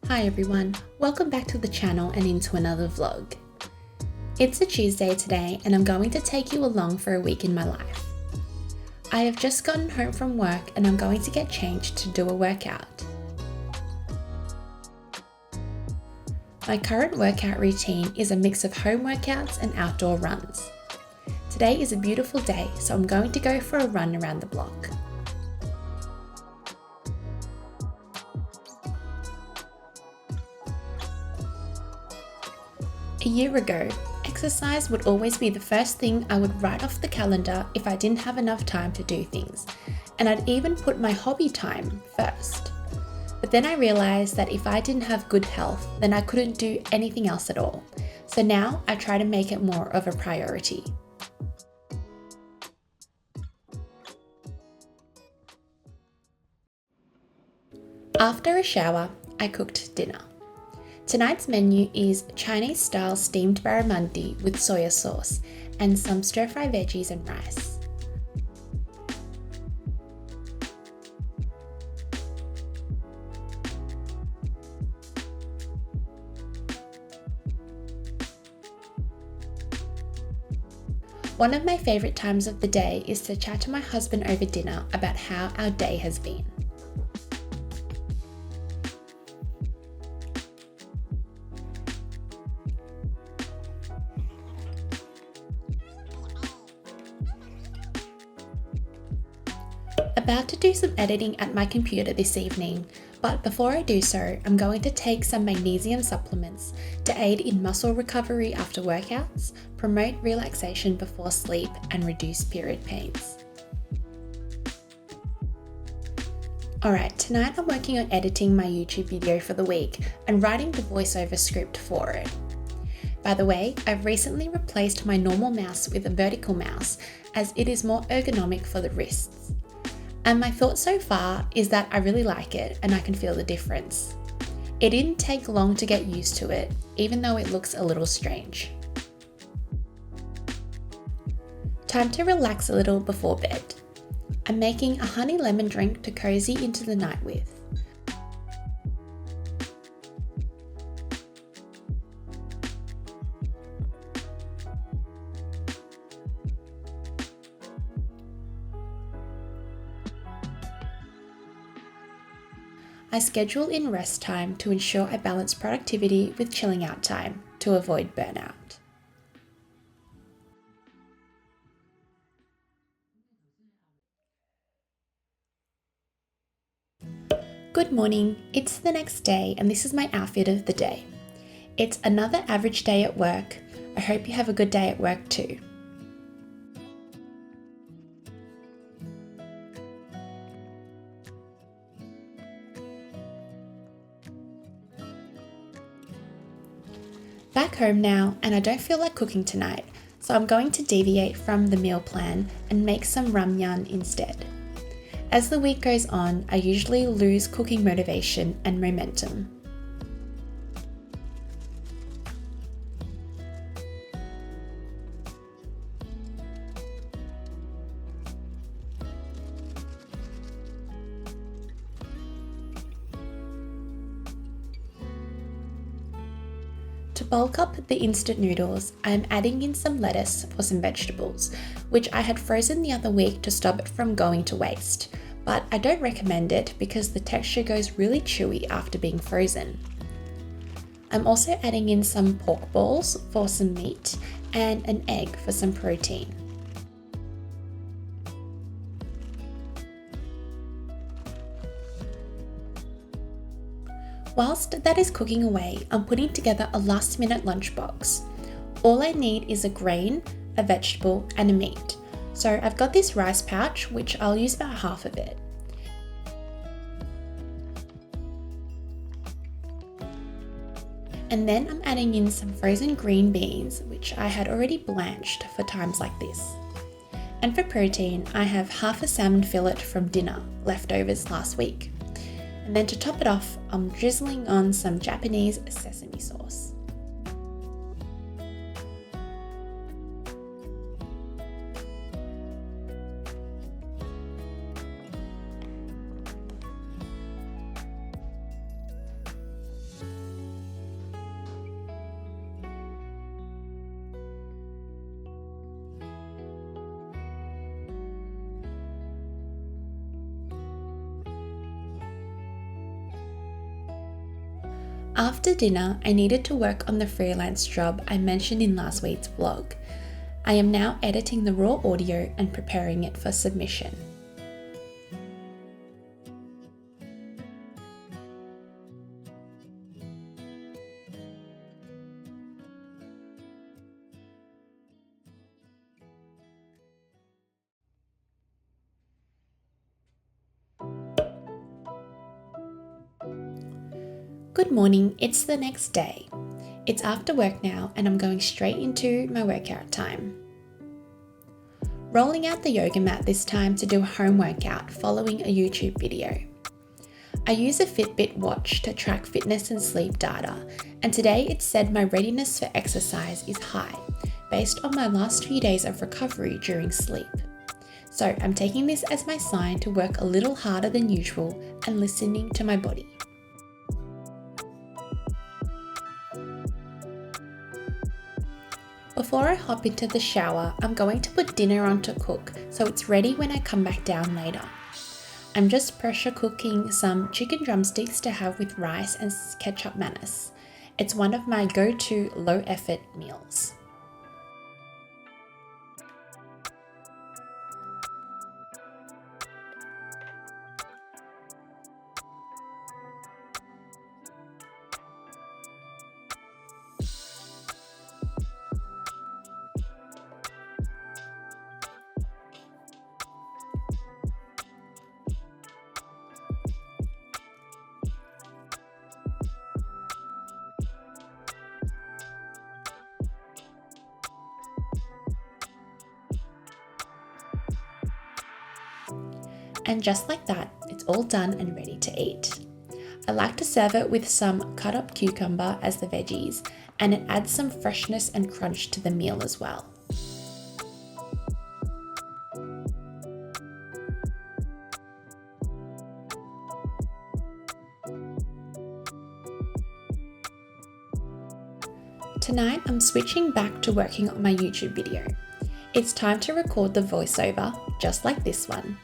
Hi everyone, welcome back to the channel and into another vlog. It's a Tuesday today and I'm going to take you along for a week in my life. I have just gotten home from work and I'm going to get changed to do a workout. My current workout routine is a mix of home workouts and outdoor runs. Today is a beautiful day, so I'm going to go for a run around the block. A year ago, exercise would always be the first thing I would write off the calendar if I didn't have enough time to do things, and I'd even put my hobby time first. But then I realised that if I didn't have good health, then I couldn't do anything else at all. So now I try to make it more of a priority. After a shower, I cooked dinner. Tonight's menu is Chinese-style steamed barramundi with soya sauce and some stir-fry veggies and rice. One of my favourite times of the day is to chat to my husband over dinner about how our day has been. About to do some editing at my computer this evening, but before I do so, I'm going to take some magnesium supplements to aid in muscle recovery after workouts, promote relaxation before sleep, and reduce period pains. Alright, tonight I'm working on editing my YouTube video for the week and writing the voiceover script for it. By the way, I've recently replaced my normal mouse with a vertical mouse as it is more ergonomic for the wrists. And my thought so far is that I really like it and I can feel the difference. It didn't take long to get used to it, even though it looks a little strange. Time to relax a little before bed. I'm making a honey lemon drink to cozy into the night with. I schedule in rest time to ensure I balance productivity with chilling out time to avoid burnout. Good morning, it's the next day and this is my outfit of the day. It's another average day at work. I hope you have a good day at work too. Back home now, and I don't feel like cooking tonight, so I'm going to deviate from the meal plan and make some ramyeon instead. As the week goes on, I usually lose cooking motivation and momentum. To bulk up the instant noodles, I am adding in some lettuce for some vegetables, which I had frozen the other week to stop it from going to waste, but I don't recommend it because the texture goes really chewy after being frozen. I'm also adding in some pork balls for some meat and an egg for some protein. Whilst that is cooking away, I'm putting together a last-minute lunchbox. All I need is a grain, a vegetable, and a meat. So I've got this rice pouch, which I'll use about half of it. And then I'm adding in some frozen green beans, which I had already blanched for times like this. And for protein, I have half a salmon fillet from dinner, leftovers last week. And then to top it off, I'm drizzling on some Japanese sesame sauce. After dinner, I needed to work on the freelance job I mentioned in last week's vlog. I am now editing the raw audio and preparing it for submission. Good morning, it's the next day. It's after work now and I'm going straight into my workout time. Rolling out the yoga mat this time to do a home workout following a YouTube video. I use a Fitbit watch to track fitness and sleep data, and today it said my readiness for exercise is high, based on my last few days of recovery during sleep. So I'm taking this as my sign to work a little harder than usual and listening to my body. Before I hop into the shower, I'm going to put dinner on to cook so it's ready when I come back down later. I'm just pressure cooking some chicken drumsticks to have with rice and ketchup mayonnaise. It's one of my go-to low effort meals. And just like that, it's all done and ready to eat. I like to serve it with some cut up cucumber as the veggies, and it adds some freshness and crunch to the meal as well. Tonight, I'm switching back to working on my YouTube video. It's time to record the voiceover, just like this one.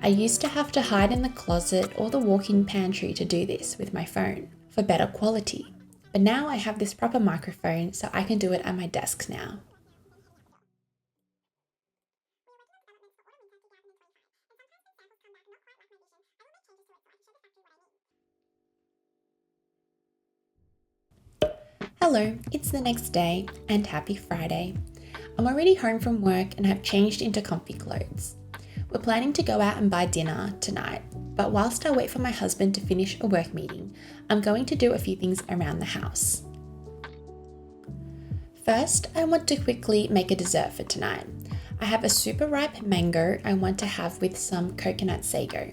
I used to have to hide in the closet or the walk-in pantry to do this with my phone for better quality, but now I have this proper microphone so I can do it at my desk now. Hello, it's the next day and happy Friday. I'm already home from work and have changed into comfy clothes. We're planning to go out and buy dinner tonight, but whilst I wait for my husband to finish a work meeting, I'm going to do a few things around the house. First, I want to quickly make a dessert for tonight. I have a super ripe mango I want to have with some coconut sago.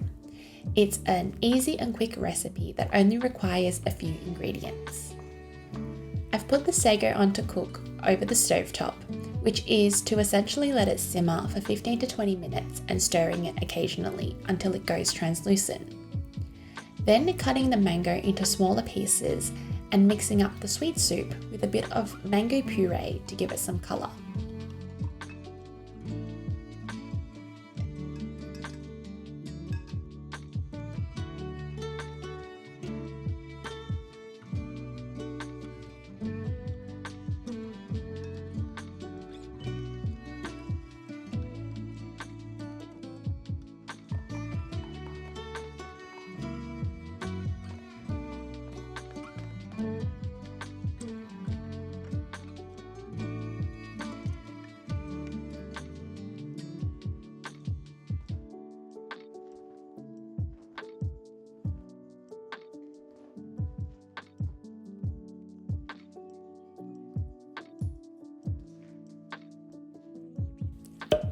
It's an easy and quick recipe that only requires a few ingredients. I've put the sago on to cook over the stovetop, which is to essentially let it simmer for 15 to 20 minutes and stirring it occasionally until it goes translucent. Then cutting the mango into smaller pieces and mixing up the sweet soup with a bit of mango puree to give it some colour.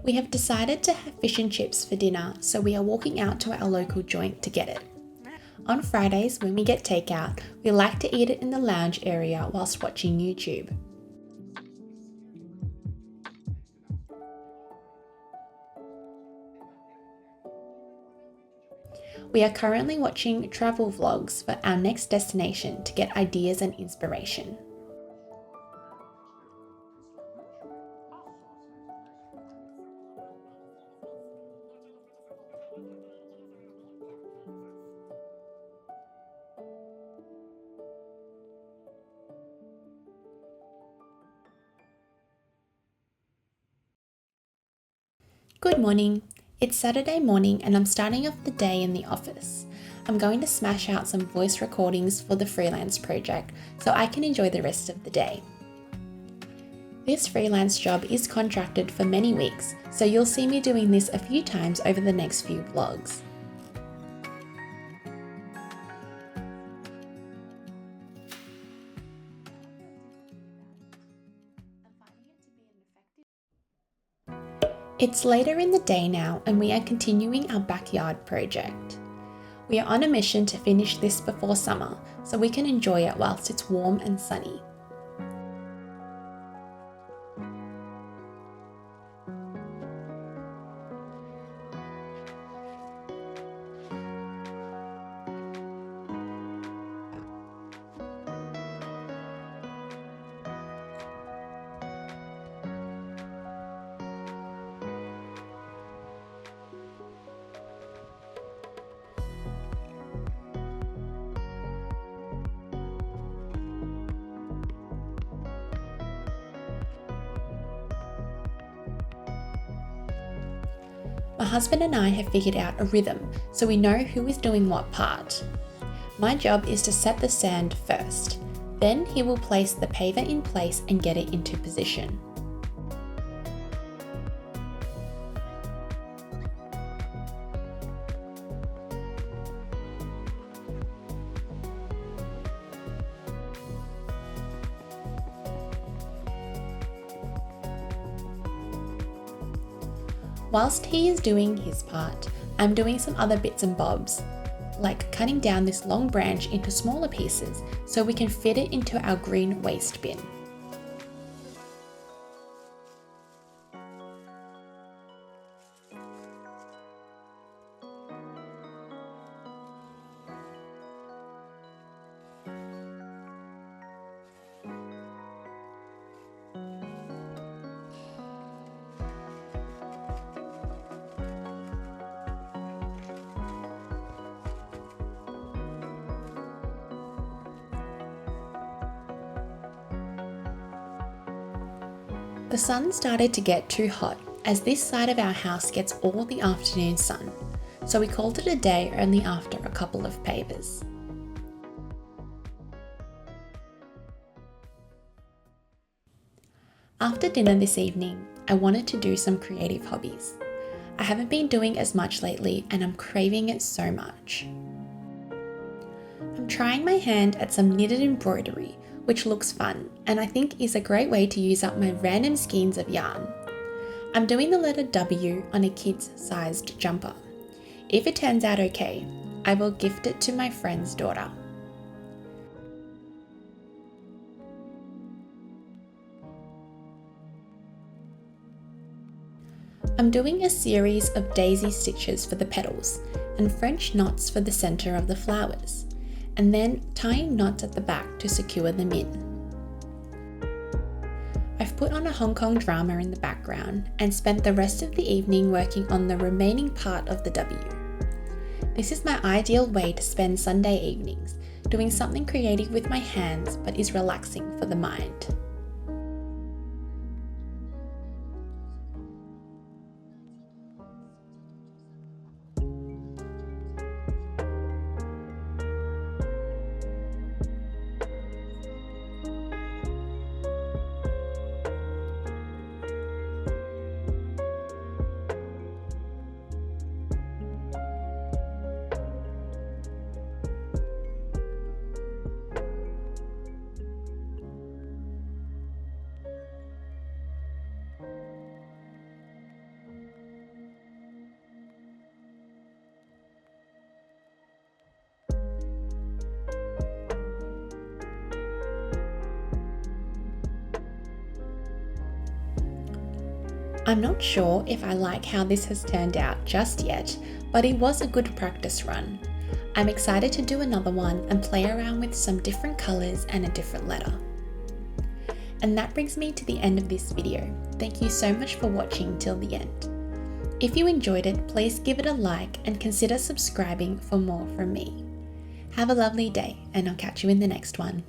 We have decided to have fish and chips for dinner, so we are walking out to our local joint to get it. On Fridays, when we get takeout, we like to eat it in the lounge area whilst watching YouTube. We are currently watching travel vlogs for our next destination to get ideas and inspiration. Good morning. It's Saturday morning and I'm starting off the day in the office. I'm going to smash out some voice recordings for the freelance project so I can enjoy the rest of the day. This freelance job is contracted for many weeks, so you'll see me doing this a few times over the next few vlogs. It's later in the day now and we are continuing our backyard project. We are on a mission to finish this before summer so we can enjoy it whilst it's warm and sunny. My husband and I have figured out a rhythm so we know who is doing what part. My job is to set the sand first, then he will place the paver in place and get it into position. Whilst he is doing his part, I'm doing some other bits and bobs, like cutting down this long branch into smaller pieces so we can fit it into our green waste bin. The sun started to get too hot as this side of our house gets all the afternoon sun, so we called it a day only after a couple of pavers. After dinner this evening, I wanted to do some creative hobbies. I haven't been doing as much lately and I'm craving it so much. I'm trying my hand at some knitted embroidery, which looks fun and I think is a great way to use up my random skeins of yarn. I'm doing the letter W on a kid's sized jumper. If it turns out okay, I will gift it to my friend's daughter. I'm doing a series of daisy stitches for the petals and French knots for the center of the flowers, and then tying knots at the back to secure them in. I've put on a Hong Kong drama in the background and spent the rest of the evening working on the remaining part of the W. This is my ideal way to spend Sunday evenings, doing something creative with my hands but is relaxing for the mind. I'm not sure if I like how this has turned out just yet, but it was a good practice run. I'm excited to do another one and play around with some different colours and a different letter. And that brings me to the end of this video. Thank you so much for watching till the end. If you enjoyed it, please give it a like and consider subscribing for more from me. Have a lovely day and I'll catch you in the next one.